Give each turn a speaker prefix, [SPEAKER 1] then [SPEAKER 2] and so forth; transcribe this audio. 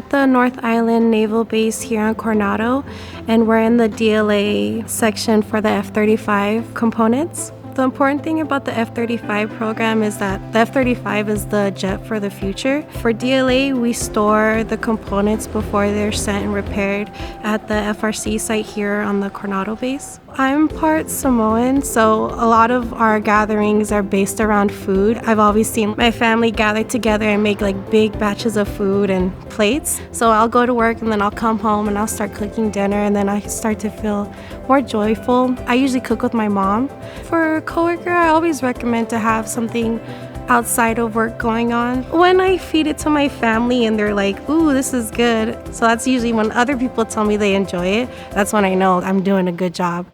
[SPEAKER 1] at the North Island Naval Base here on Coronado, and we're in the DLA section for the F-35 components. The important thing about the F-35 program is that the F-35 is the jet for the future. For DLA, we store the components before they're sent and repaired at the FRC site here on the Coronado base. I'm part Samoan, so a lot of our gatherings are based around food. I've always seen my family gather together and make like big batches of food and plates. So I'll go to work and then I'll come home and I'll start cooking dinner, and then I start to feel more joyful. I usually cook with my mom. For a coworker, I always recommend to have something outside of work going on. When I feed it to my family and they're like, ooh, this is good. So that's usually when other people tell me they enjoy it. That's when I know I'm doing a good job.